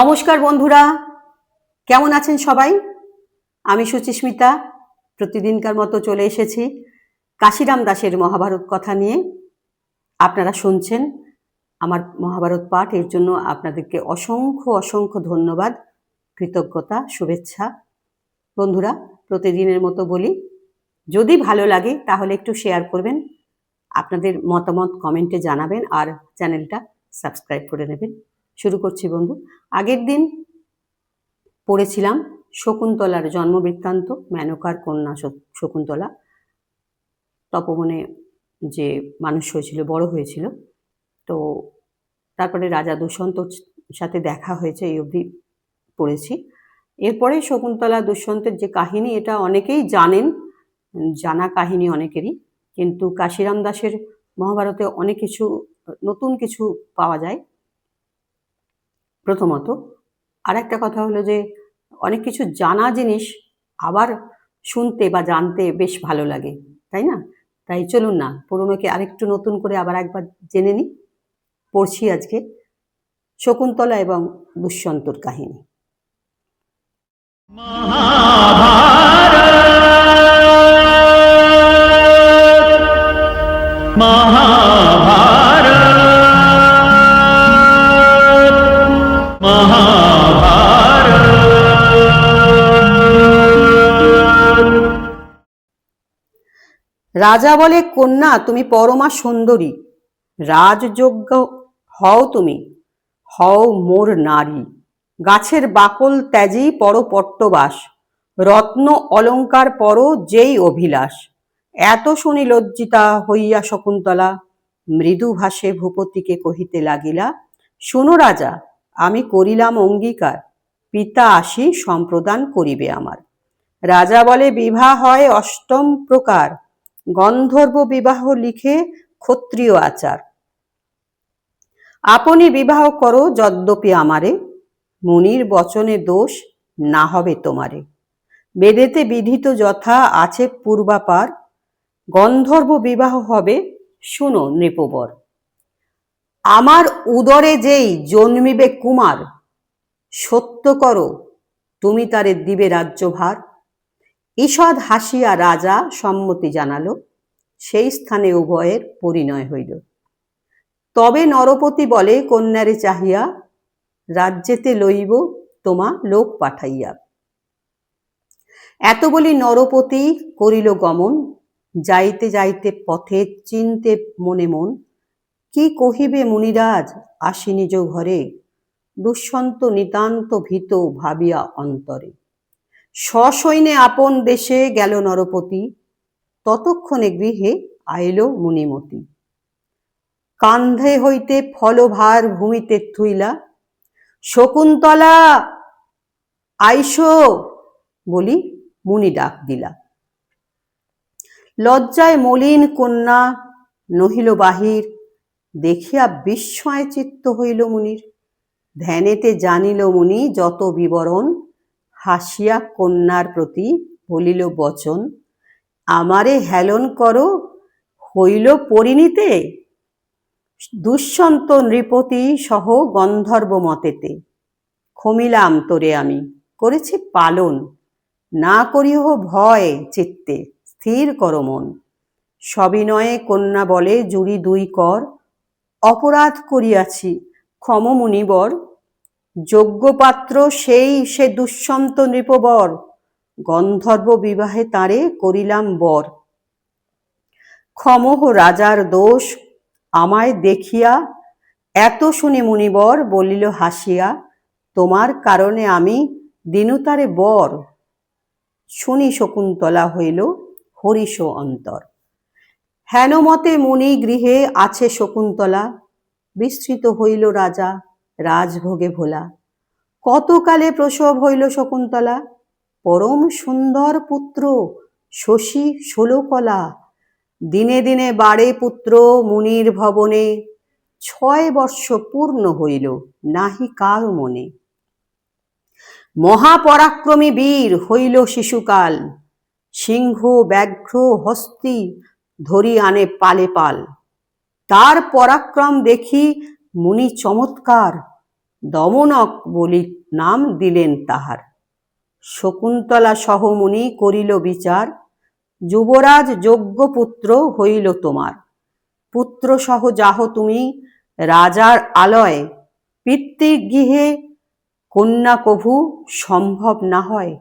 নমস্কার বন্ধুরা, কেমন আছেন সবাই? আমি সুচিস্মিতা প্রতিদিনকার মতো চলে এসেছি কাশিরাম দাসের মহাভারত কথা নিয়ে। আপনারা শুনছেন আমার মহাভারত পাঠ, এর জন্য আপনাদেরকে অসংখ্য অসংখ্য ধন্যবাদ, কৃতজ্ঞতা, শুভেচ্ছা। বন্ধুরা, প্রতিদিনের মতো বলি, যদি ভালো লাগে তাহলে একটু শেয়ার করবেন, আপনাদের মতামত কমেন্টে জানাবেন, আর চ্যানেলটা সাবস্ক্রাইব করে নেবেন। শুরু করছি বন্ধু। আগের দিন পড়েছিলাম শকুন্তলার জন্মবৃত্তান্ত, মেনকার কন্যা শকুন্তলা তপবনে যে মানুষ হয়েছিল, বড় হয়েছিল। তো তারপরে রাজা দুষ্যন্তর সাথে দেখা হয়েছে, এই অবধি পড়েছি। এরপরে শকুন্তলা দুষ্যন্তের যে কাহিনী, এটা অনেকেই জানেন, জানা কাহিনী অনেকেরই, কিন্তু কাশিরাম দাসের মহাভারতে অনেক কিছু নতুন কিছু পাওয়া যায়। প্রথমত আর একটা কথা হলো যে অনেক কিছু জানা জিনিস আবার শুনতে বা জানতে বেশ ভালো লাগে, তাই না? তাই চলুন না, পুরনোকে আরেকটু নতুন করে আবার একবার জেনে নিই। পড়ছি আজকে শকুন্তলা এবং দুষ্যন্তর কাহিনী। রাজা বলে, কন্যা তুমি পরমা সুন্দরী, রাজযোগ্য হও তুমি, হও মোর নারী। গাছের বাকল ত্যাজি পর পট্টবাস, রত্ন অলঙ্কার পর যেই অভিলাষ। এত শুনি লজ্জিতা হইয়া শকুন্তলা, মৃদু ভাষে ভূপতিকে কহিতে লাগিলা, শুনো রাজা, আমি করিলাম অঙ্গীকার, পিতা আসি সম্প্রদান করিবে আমার। রাজা বলে, বিবাহ হয় অষ্টম প্রকার, গন্ধর্ব বিবাহ লিখে ক্ষত্রিয় আচার। আপনি বিবাহ করো যদ্যপি আমারে, মুনির বচনে দোষ না হবে তোমারে। বেদেতে বিধিত যথা আছে পূর্বাপার, গন্ধর্ব বিবাহ হবে শুনো নৃপবর। আমার উদরে যেই জন্মিবে কুমার, সত্য করো তুমি তারে দিবে রাজ্যভার। ঈষৎ হাসিয়া রাজা সম্মতি জানালো, সেই স্থানে উভয়ের পরিণয় হইল। তবে নরপতি বলে কন্যারে চাহিয়া, রাজ্যেতে লইব তোমা লোক পাঠাইয়া। এত বলি নরপতি করিল গমন, যাইতে যাইতে পথে চিনতে মনে মন। কি কহিবে মুনিরাজ আসি নিজ ঘরে, দুষ্যন্ত নিতান্ত ভীত ভাবিয়া অন্তরে। সসৈন্যে আপন দেশে গেল নরপতি, ততক্ষণে গৃহে আইল মুনিমতি। কান্ধে হইতে ফলভার ভূমিতে থুইলা, শকুন্তলা আইসো বলি মুনি ডাক দিলা। লজ্জায় মলিন কন্যা নহিল বাহির, দেখিয়া বিস্ময় চিত্ত হইল মুনির। ধ্যানেতে জানিল মুনি যত বিবরণ, হাসিয়া কন্যার প্রতি বলিল বচন। আমারে হেলন করো হইল পরিণীতে, দুষ্যন্ত নৃপতি সহ গন্ধর্ব মতেতে। ক্ষমিলাম তোরে আমি, করেছি পালন, না করিহ ভয় চিত্তে, স্থির কর মন। সবিনয়ে কন্যা বলে, জুরি দুই কর, অপরাধ করিয়াছি ক্ষম মুনিবর। যোগ্য পাত্র সেই সে দুষ্যন্ত নৃপবর, গন্ধর্ব বিবাহে তারে করিলাম বর। ক্ষমহ রাজার দোষ আমায় দেখিয়া, এত শুনি মুনিবর বলিল হাসিয়া, তোমার কারণে আমি দিনু তারে বর। শুনি শকুন্তলা হইল হরিষ অন্তর। হেন মতে মুনি গৃহে আছে শকুন্তলা, বিস্মৃত হইল রাজা রাজভোগে ভোলা। কতকালে প্রসব হইল শকুন্তলা, পরম সুন্দর পুত্র শশী ষোলকলা। দিনে দিনে বাড়ে পুত্র মুনির ভবনে, 6 বর্ষ পূর্ণ হইল নাহি কারো মনে। মহাপরাক্রমী বীর হইল শিশুকাল, সিংহ ব্যাঘ্র হস্তি ধরি আনে পালে পাল। তার পরাক্রম দেখি মুনি চমৎকার, দমনক বলি নাম দিলেন তাহার। শকুন্তলা সহমুনি করিল বিচার, যুবরাজ যোগ্য পুত্র হইল তোমার। পুত্র সহ যাহ তুমি রাজার আলয়, পিতৃগৃহে কন্যা কভু সম্ভব না হয়।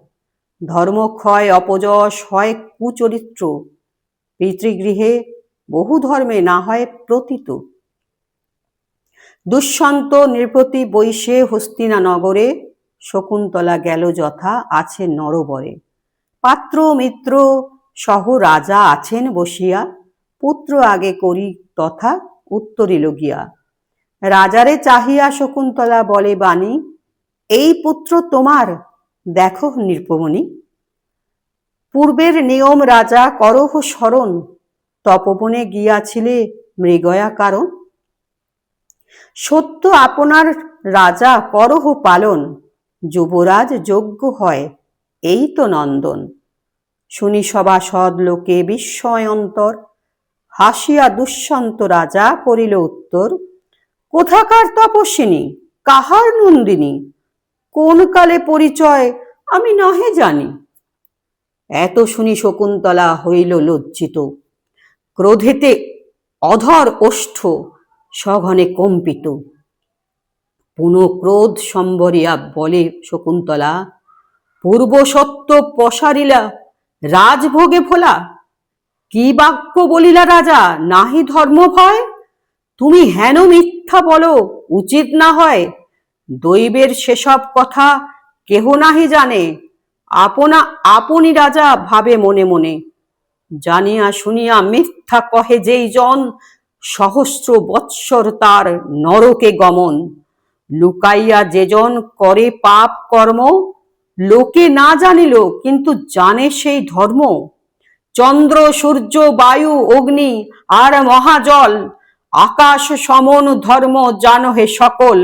ধর্মক্ষয় অপযশ হয় কুচরিত্র, পিতৃগৃহে বহু ধর্মে না হয় প্রতীত। দুষ্যন্ত নৃপতি বৈশে হস্তিনা নগরে, শকুন্তলা গেল যথা আছে নরবরে। পাত্র মিত্র সহ রাজা আছেন বসিয়া, পুত্র আগে করি তথা উত্তরিল গিয়া। রাজারে চাহিয়া শকুন্তলা বলে বাণী, এই পুত্র তোমার দেখো নৃপমণি। পূর্বের নিয়ম রাজা করহ স্মরণ, তপবনে গিয়াছিলে মৃগয়া কারণ। সত্য আপনার রাজা করহ পালন, যুবরাজ যোগ্য হয় এই তো নন্দন। শুনি সভাসদ লোকে বিস্ময় অন্তর, হাসিয়া দুষ্যন্ত রাজা করিল উত্তর। কোথাকার তপস্বিনী, কাহার নন্দিনী, কোন কালে পরিচয় আমি নহে জানি। এত শুনি শকুন্তলা হইল লজ্জিত, ক্রোধেতে অধর ওষ্ঠ সঘনে কম্পিত। পুনঃ ক্রোধ সম্বরিয়া বলে শকুন্তলা, পূর্ব সত্য পসারিলা রাজভোগে ভোলা। কি বাক্য বলিলা রাজা, নাহি ধর্ম ভয়। তুমি হেন মিথ্যা বলো উচিত না হয়। দৈবের সেসব কথা কেহ নাহি জানে, আপনা আপনি রাজা ভাবে মনে মনে। জানিয়া শুনিয়া মিথ্যা কহে যেই জন, সহস্র বৎসর তার নরকে গমন। লুকাইয়া যেজন করে পাপ কর্ম, লোকে না জানিল কিন্তু জানে সেই ধর্ম। চন্দ্র সূর্য বায়ু অগ্নি আর মহাজল, আকাশ সমন ধর্ম জানো হে সকল।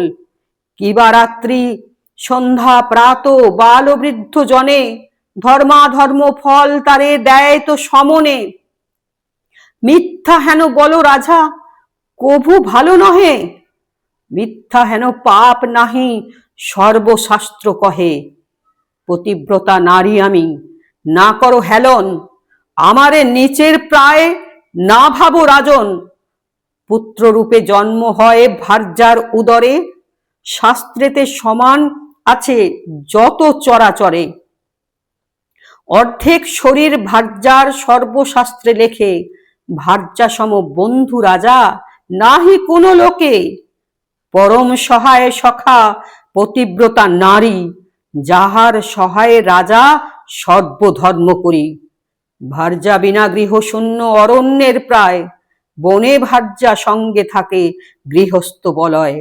কিবা রাত্রি সন্ধ্যা প্রাত বাল বৃদ্ধ জনে, ধর্মাধর্ম ফল তারে দেয় তো সমনে। মিথ্যা হেন বলো রাজা কভু ভালো নহে, মিথ্যা হেন পাপ নাহি সর্বশাস্ত্র কহে। পতিব্রতা নারী আমি, না করো হেলন, আমারে নিচের প্রায় না ভাবো রাজন। পুত্ররূপে জন্ম হয় ভার্যার উদরে, শাস্ত্রেতে সমান আছে যত চরাচরে। অর্ধেক শরীর ভার্যার সর্বশাস্ত্রে লেখে, ভার্যা সম বন্ধু রাজা নাহি কোনো লোকে। পরম সহায় সখা পতিব্রতা নারী, যাহার সহায়ে রাজা সর্বধর্ম করি। ভার্যা বিনা গৃহ শূন্য অরণ্যের প্রায়, বনে ভার্যা সঙ্গে থাকে গৃহস্থ বলয়।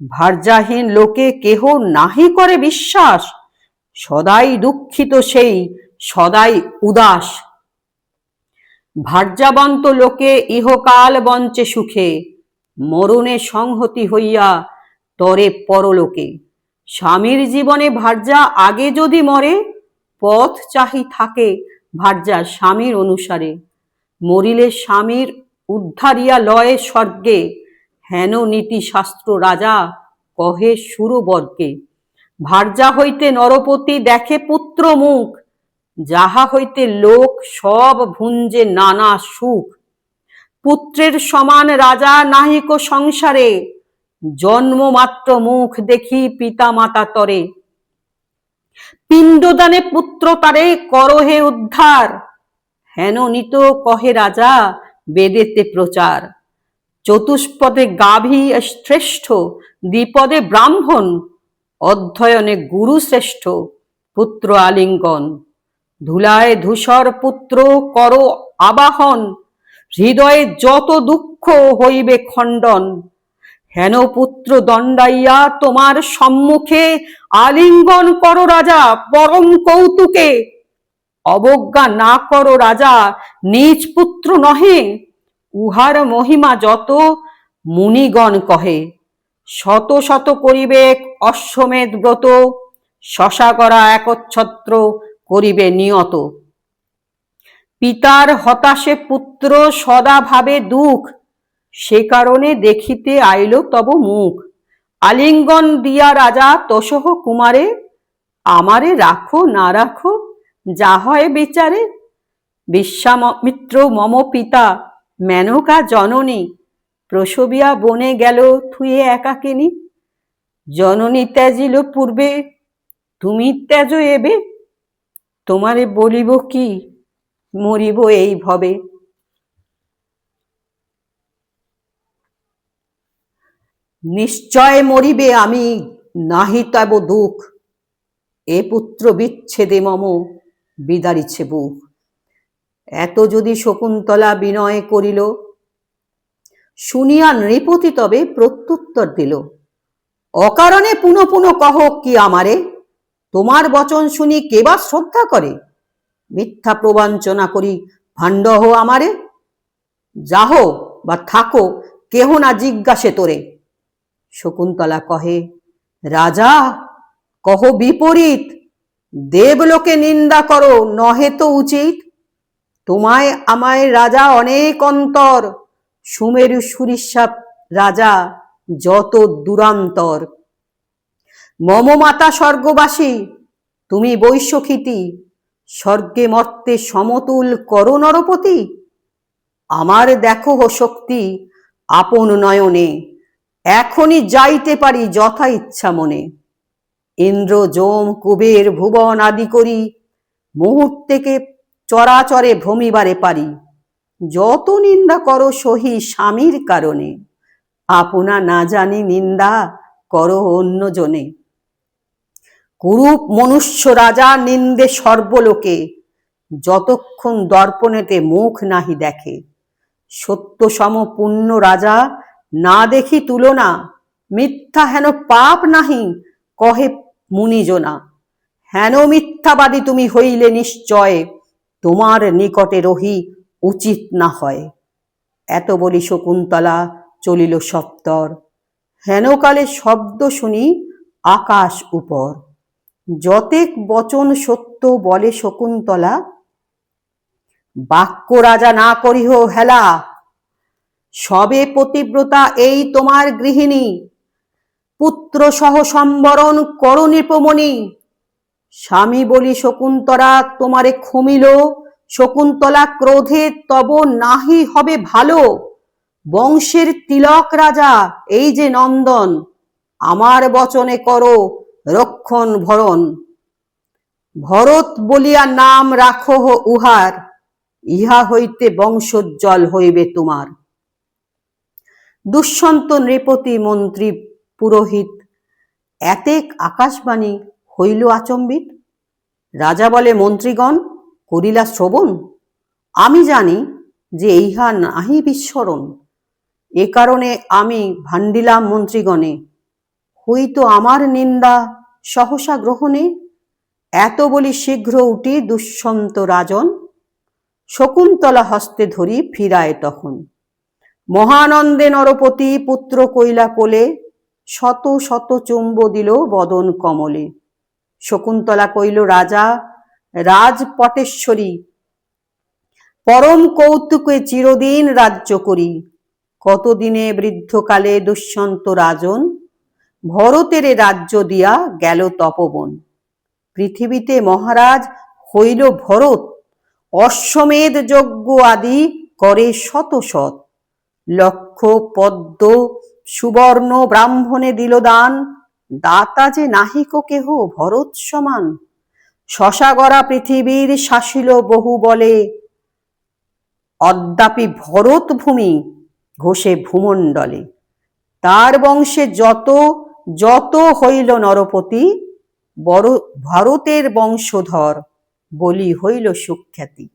ভার্যাহীন লোকে কেহ নাহি করে বিশ্বাস, সদাই দুঃখিত সেই সদাই উদাস। ভার্যাবন্ত লোকে ইহকাল বঞ্চে সুখে, মরণে সংহতি হইয়া তরে পরলোকে। স্বামীর জীবনে ভার্যা আগে যদি মরে, পথ চাহি থাকে ভার্যা স্বামীর অনুসারে। মরিলে স্বামীর উদ্ধারিয়া লয়ে স্বর্গে, হেন নীতি শাস্ত্র রাজা কহে সুরবর্গে। ভার্যা হইতে নরপতি দেখে পুত্র মুখ, যাহা হইতে লোক সব ভুঞ্জে নানা সুখ। পুত্রের সমান রাজা নাহিক সংসারে, জন্ম মাত্র মুখ দেখি পিতা মাতা তরে। পিণ্ডদানে পুত্র তারে করহে উদ্ধার, হেন নিত কহে রাজা বেদেতে প্রচার। চতুষ্পদে গাভী শ্রেষ্ঠ, দ্বিপদে ব্রাহ্মণ, অধ্যয়নে গুরু শ্রেষ্ঠ, পুত্র আলিঙ্গন। ধুলায় ধূসর পুত্র কর আবাহন, হৃদয়ে যত দুঃখ হইবে খণ্ডন। হেন পুত্র দণ্ডাইয়া তোমার সম্মুখে, আলিঙ্গন করো রাজা পরম কৌতুকে। অবজ্ঞা না করো রাজা নিজ পুত্র নহে, উহার মহিমা যত মুনিগণ কহে। শত শত করিবে অশ্বমেধ ব্রত, শশা করা একচ্ছত্র করিবে নিয়ত। পিতার হতাশে পুত্র সদা ভাবে দুঃখ, সে কারণে দেখিতে আইল তব মুখ। আলিঙ্গন দিয়া রাজা তোষহ কুমারে, আমারে রাখো না রাখো যা হয় বিচারে। বিশ্বামিত্র মম পিতা, মেনকা জননী, প্রসবিয়া বনে গেল থুয়ে একাকিনী। জননী ত্যাজিল পূর্বে, তুমি ত্যাজ এবে, তোমারে বলিব কি, মরিব এই ভবে। নিশ্চয় মরিবে আমি, নাহি তব দুঃখ, এ পুত্র বিচ্ছেদে মম বিদারিছে বুক। এত যদি শকুন্তলা বিনয় করিল, শুনিয়া নৃপতি তবে প্রত্যুত্তর দিল। অকারণে পুনঃ পুনঃ কহ কি আমারে, তোমার বচন শুনি কে বা শ্রদ্ধা করে। মিথ্যা প্রবঞ্চনা করি ভাণ্ডহ আমারে, যাহ বা থাকো কেহ না জিজ্ঞাসে তোরে। শকুন্তলা কহে, রাজা কহ বিপরীত, দেবলোকে নিন্দা করো নহে তো উচিত। তোমায় আমায় রাজা অনেক অন্তর, সুমেরু সুরিশা রাজা যত দূরান্তর। মম মাতা স্বর্গবাসী, তুমি বৈশখিতি, স্বর্গে মর্তে সমতুল করো নরপতি। আমার দেখো শক্তি আপন নয়নে, এখনই যাইতে পারি যথা ইচ্ছা মনে। ইন্দ্র যম কুবের ভুবন আদি করি, মুহূর্তেকে চরাচরে ভ্রমিবারে পারি। যত নিন্দা করো সহি স্বামীর কারণে, আপনা না জানি নিন্দা করো অন্যজনে। কুরূপ মনুষ্য রাজা নিন্দে সর্বলোকে, যতক্ষণ দর্পণেতে মুখ নাহি দেখে। সত্য সম পুণ্য রাজা না দেখি তুলনা, মিথ্যা হেন পাপ নাহি কহে মুনিজনা। হেন মিথ্যাবাদী তুমি হইলে নিশ্চয়, তোমার নিকটে রহি উচিত না হয়। এত বলি শকুন্তলা চলিল সত্বর, হেনকালে শব্দ শুনি আকাশ উপর। যতেক বচন সত্য বলে শকুন্তলা, বাক্য রাজা না করিহ হেলা। সবে পতিব্রতা এই তোমার গৃহিণী, পুত্র সহ সম্বরণ করো নৃপমণি। স্বামী বলি শকুন্তলা তোমারে ক্ষমিল, শকুন্তলা ক্রোধে তব নাহি হবে ভালো। বংশের তিলক রাজা এই যে নন্দন, আমার বচনে করো রক্ষণ ভরণ। ভরত বলিয়া নাম রাখো উহার, ইহা হইতে বংশোজ্জ্বল হইবে তোমার। দুষ্যন্ত নৃপতি মন্ত্রী পুরোহিত, এতেক আকাশবাণী হইল আচম্বিত। রাজা বলে, মন্ত্রীগণ করিলা শ্রবণ, আমি জানি যে ইহা নাহি বিস্মরণ। এ কারণে আমি ভাণ্ডিলাম মন্ত্রীগণে, হইতো আমার নিন্দা সহসা গ্রহণে। এত বলি শীঘ্র উঠি দুষ্যন্ত রাজন, শকুন্তলা হস্তে ধরি ফিরায় তখন। মহানন্দে নরপতি পুত্র কইলা কোলে, শত শত চুম্ব দিল বদন কমলে। শকুন্তলা কইল, রাজা রাজপটেশ্বরী, পরম কৌতুকে চিরদিন রাজ্য করি। কতদিনে বৃদ্ধকালে দুষ্যন্ত রাজন, ভরতের রাজ্য দিয়া গেল তপবন। পৃথিবীতে মহারাজ হইল ভরত, অশ্বমেধ যজ্ঞ আদি করে শত শত। লক্ষ পদ্ম সুবর্ণ ব্রাহ্মণে দিল দান, দাতা যে নাহিক কেহ ভরত সমান। শশাগরা পৃথিবীর শাসিল বহু বলে, অদ্যাপি ভরত ভূমি ঘোষে ভূমণ্ডলে। তার বংশে যত যত হইল নরপতি, বড় ভারতের বংশধর বলি হইল সুখ্যাতি।